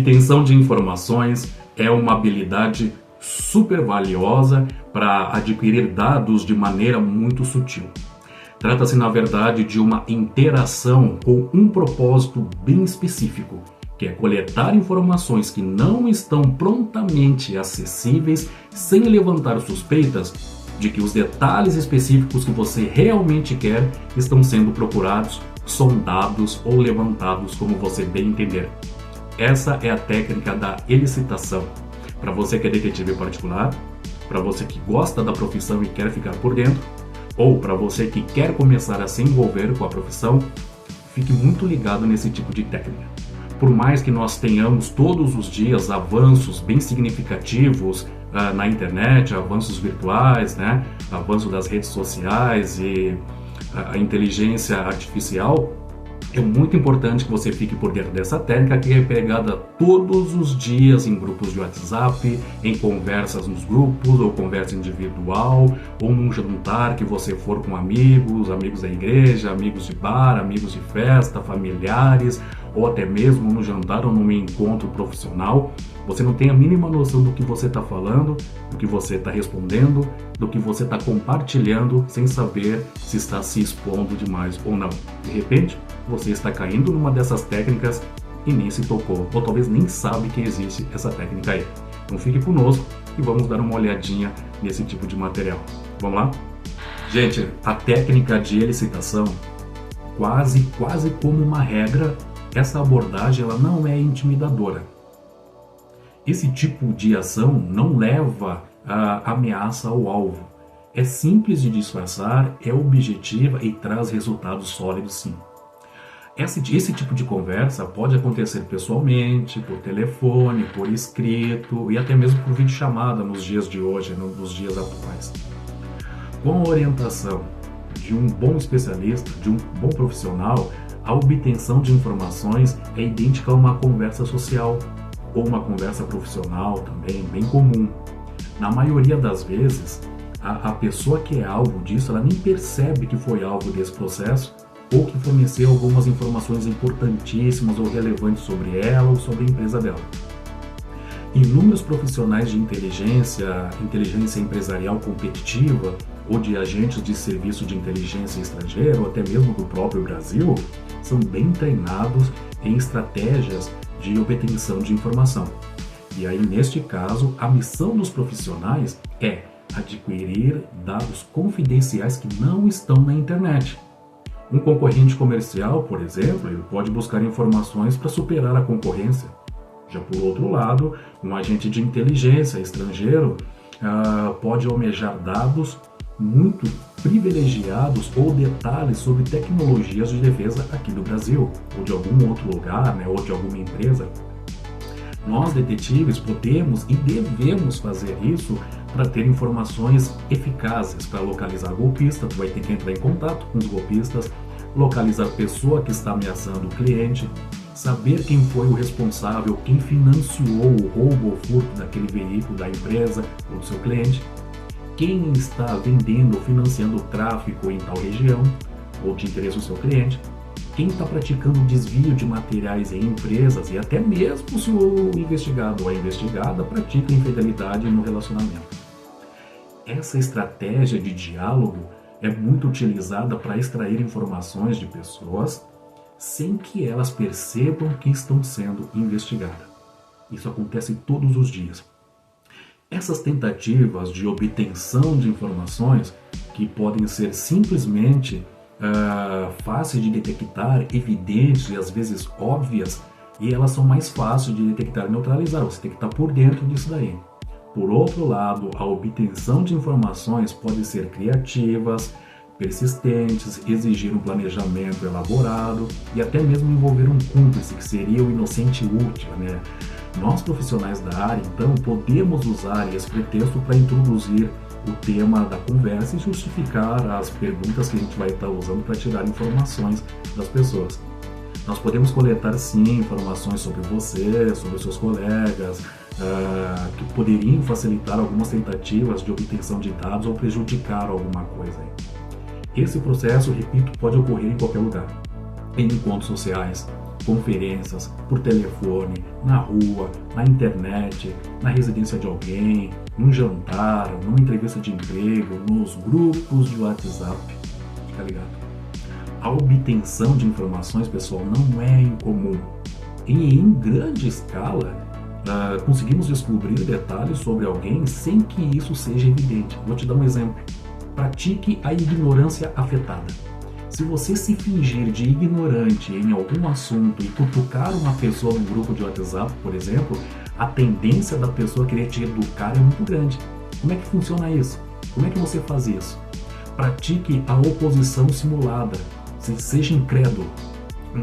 Obtenção de informações é uma habilidade super valiosa para adquirir dados de maneira muito sutil. Trata-se, na verdade, de uma interação com um propósito bem específico, que é coletar informações que não estão prontamente acessíveis sem levantar suspeitas de que os detalhes específicos que você realmente quer estão sendo procurados, sondados ou levantados, como você bem entender. Essa é a técnica da elicitação. Para você que é detetive particular, para você que gosta da profissão e quer ficar por dentro, ou para você que quer começar a se envolver com a profissão, fique muito ligado nesse tipo de técnica. Por mais que nós tenhamos todos os dias avanços bem significativos na internet, avanços virtuais, avanço das redes sociais e a inteligência artificial, é muito importante que você fique por dentro dessa técnica, que é pegada todos os dias em grupos de WhatsApp, em conversas nos grupos, ou conversa individual, ou num jantar que você for com amigos da igreja, amigos de bar, amigos de festa, familiares, ou até mesmo no jantar ou num encontro profissional. Você não tem a mínima noção do que você está falando, do que você está respondendo, do que você está compartilhando, sem saber se está se expondo demais ou não. De repente, você está caindo numa dessas técnicas e nem se tocou, ou talvez nem sabe que existe essa técnica aí. Então fique conosco e vamos dar uma olhadinha nesse tipo de material. Vamos lá? Gente, a técnica de elicitação, quase como uma regra, essa abordagem ela não é intimidadora. Esse tipo de ação não leva a ameaça ao alvo. É simples de disfarçar, é objetiva e traz resultados sólidos sim. Esse tipo de conversa pode acontecer pessoalmente, por telefone, por escrito e até mesmo por videochamada nos dias de hoje, nos dias atuais. Com a orientação de um bom especialista, de um bom profissional, a obtenção de informações é idêntica a uma conversa social ou uma conversa profissional também, bem comum. Na maioria das vezes, a pessoa que é alvo disso, ela nem percebe que foi alvo desse processo ou que forneceu algumas informações importantíssimas ou relevantes sobre ela ou sobre a empresa dela. Inúmeros profissionais de inteligência empresarial competitiva ou de agentes de serviço de inteligência estrangeira ou até mesmo do próprio Brasil são bem treinados em estratégias de obtenção de informação. E aí, neste caso, a missão dos profissionais é adquirir dados confidenciais que não estão na internet. Um concorrente comercial, por exemplo, ele pode buscar informações para superar a concorrência. Já por outro lado, um agente de inteligência estrangeiro pode almejar dados muito privilegiados ou detalhes sobre tecnologias de defesa aqui do Brasil, ou de algum outro lugar, ou de alguma empresa. Nós, detetives, podemos e devemos fazer isso para ter informações eficazes para localizar golpista. Tu vai ter que entrar em contato com os golpistas, localizar a pessoa que está ameaçando o cliente, saber quem foi o responsável, quem financiou o roubo ou furto daquele veículo da empresa ou do seu cliente, quem está vendendo ou financiando o tráfico em tal região ou de interesse do seu cliente, quem está praticando desvio de materiais em empresas e até mesmo se o investigado ou a investigada pratica infidelidade no relacionamento. Essa estratégia de diálogo é muito utilizada para extrair informações de pessoas sem que elas percebam que estão sendo investigadas. Isso acontece todos os dias. Essas tentativas de obtenção de informações, que podem ser simplesmente fáceis de detectar, evidentes e às vezes óbvias, e elas são mais fáceis de detectar e neutralizar. Você tem que estar por dentro disso daí. Por outro lado, a obtenção de informações pode ser criativas, persistentes, exigir um planejamento elaborado e até mesmo envolver um cúmplice, que seria o inocente útil, Nós, profissionais da área, então, podemos usar esse pretexto para introduzir o tema da conversa e justificar as perguntas que a gente vai estar usando para tirar informações das pessoas. Nós podemos coletar, sim, informações sobre você, sobre os seus colegas, que poderiam facilitar algumas tentativas de obtenção de dados ou prejudicar alguma coisa. Esse processo, repito, pode ocorrer em qualquer lugar. Em encontros sociais, conferências, por telefone, na rua, na internet, na residência de alguém, num jantar, numa entrevista de emprego, nos grupos de WhatsApp. Fica ligado? A obtenção de informações, pessoal, não é incomum. E em grande escala, conseguimos descobrir detalhes sobre alguém sem que isso seja evidente. Vou te dar um exemplo. Pratique a ignorância afetada. Se você se fingir de ignorante em algum assunto e cutucar uma pessoa no grupo de WhatsApp, por exemplo, a tendência da pessoa querer te educar é muito grande. Como é que funciona isso? Como é que você faz isso? Pratique a oposição simulada. Seja incrédulo.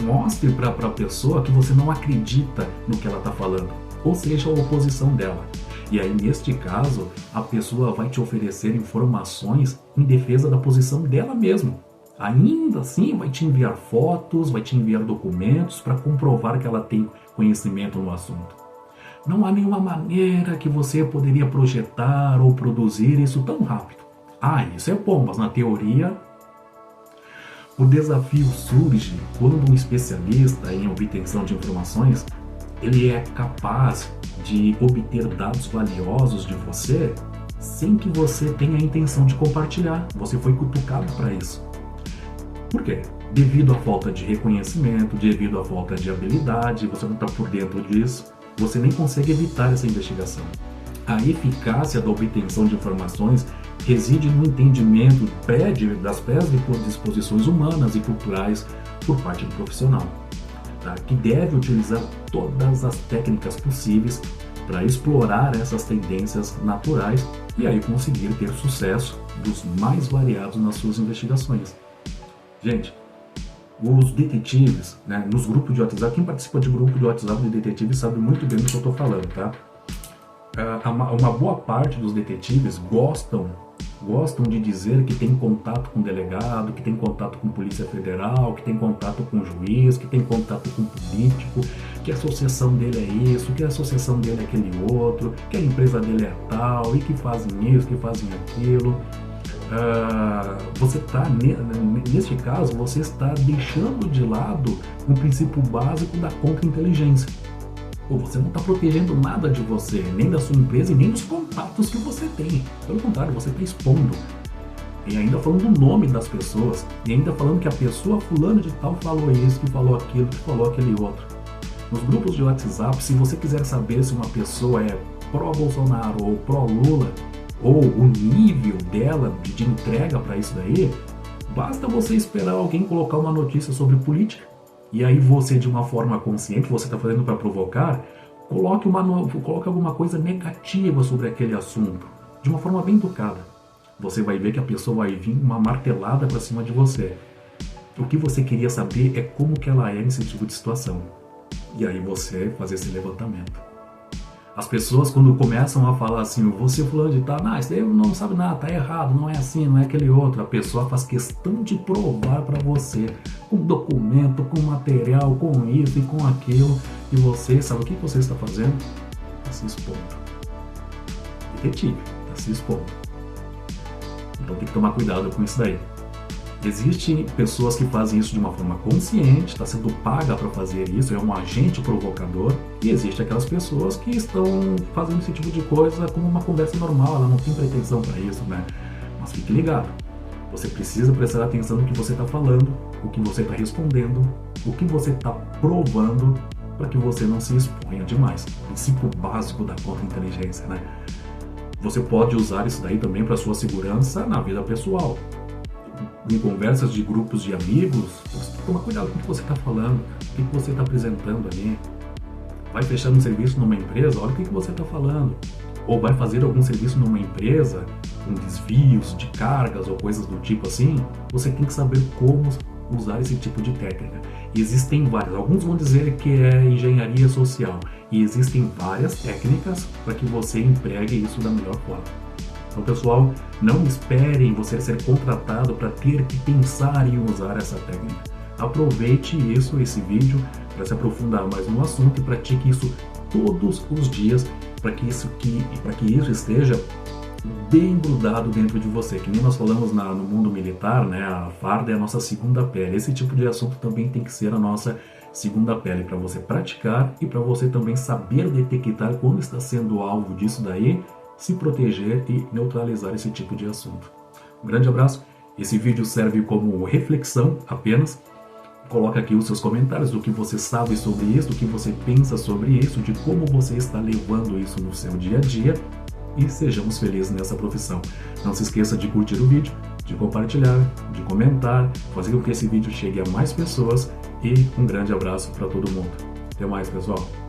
Mostre para a pessoa que você não acredita no que ela está falando. Ou seja, a oposição dela. E aí, neste caso, a pessoa vai te oferecer informações em defesa da posição dela mesma. Ainda assim, vai te enviar fotos, vai te enviar documentos para comprovar que ela tem conhecimento no assunto. Não há nenhuma maneira que você poderia projetar ou produzir isso tão rápido. Isso é bom, mas na teoria, o desafio surge quando um especialista em obtenção de informações ele é capaz de obter dados valiosos de você sem que você tenha a intenção de compartilhar. Você foi cutucado para isso. Por quê? Devido à falta de reconhecimento, devido à falta de habilidade, você não está por dentro disso, você nem consegue evitar essa investigação. A eficácia da obtenção de informações reside no entendimento das predisposições humanas e culturais por parte do profissional, tá? Que deve utilizar todas as técnicas possíveis para explorar essas tendências naturais e aí conseguir ter sucesso dos mais variados nas suas investigações. Gente, os detetives, né, nos grupos de WhatsApp, quem participa de grupo de WhatsApp de detetives sabe muito bem do que eu estou falando, tá? Uma boa parte dos detetives gostam de dizer que tem contato com delegado, que tem contato com polícia federal, que tem contato com juiz, que tem contato com político, que a associação dele é isso, que a associação dele é aquele outro, que a empresa dele é tal, e que fazem isso, que fazem aquilo. Neste caso, você está deixando de lado um princípio básico da contra-inteligência. Você não está protegendo nada de você, nem da sua empresa e nem dos contatos que você tem. Pelo contrário, você está expondo. E ainda falando o nome das pessoas, e ainda falando que a pessoa fulana de tal falou isso, que falou aquilo, que falou aquele outro. Nos grupos de WhatsApp, se você quiser saber se uma pessoa é pró-Bolsonaro ou pró-Lula, ou o nível dela de entrega para isso daí, basta você esperar alguém colocar uma notícia sobre política. E aí você, de uma forma consciente, você está fazendo para provocar, coloque alguma coisa negativa sobre aquele assunto, de uma forma bem educada. Você vai ver que a pessoa vai vir uma martelada para cima de você. O que você queria saber é como que ela é nesse tipo de situação. E aí você fazer esse levantamento. As pessoas, quando começam a falar assim, você fulano de tal, isso daí não sabe nada, tá errado, não é assim, não é aquele outro. A pessoa faz questão de provar para você, com documento, com material, com isso e com aquilo. E você, sabe o que você está fazendo? Está se expondo. Detetive, está se expondo. Então tem que tomar cuidado com isso daí. Existem pessoas que fazem isso de uma forma consciente, está sendo paga para fazer isso, é um agente provocador, e existem aquelas pessoas que estão fazendo esse tipo de coisa como uma conversa normal, ela não tem pretensão para isso, né? Mas fique ligado, você precisa prestar atenção no que você está falando, o que você está respondendo, o que você está provando, para que você não se exponha demais. Princípio básico da contra-inteligência, né? Você pode usar isso daí também para sua segurança na vida pessoal. Em conversas de grupos de amigos, você tem que tomar cuidado com o que você está falando, o que você está apresentando ali. Vai fechar um serviço numa empresa, olha o que você está falando. Ou vai fazer algum serviço numa empresa, com desvios de cargas ou coisas do tipo assim, você tem que saber como usar esse tipo de técnica. E existem várias, alguns vão dizer que é engenharia social, e existem várias técnicas para que você empregue isso da melhor forma. Então, pessoal, não esperem você ser contratado para ter que pensar em usar essa técnica. Aproveite esse vídeo, para se aprofundar mais no assunto e pratique isso todos os dias para que isso esteja bem grudado dentro de você. Que nem nós falamos no mundo militar, né? A farda é a nossa segunda pele. Esse tipo de assunto também tem que ser a nossa segunda pele para você praticar e para você também saber detectar quando está sendo alvo disso daí, se proteger e neutralizar esse tipo de assunto. Um grande abraço. Esse vídeo serve como reflexão apenas. Coloca aqui os seus comentários do que você sabe sobre isso, do que você pensa sobre isso, de como você está levando isso no seu dia a dia, e sejamos felizes nessa profissão. Não se esqueça de curtir o vídeo, de compartilhar, de comentar, fazer com que esse vídeo chegue a mais pessoas, e um grande abraço para todo mundo. Até mais, pessoal!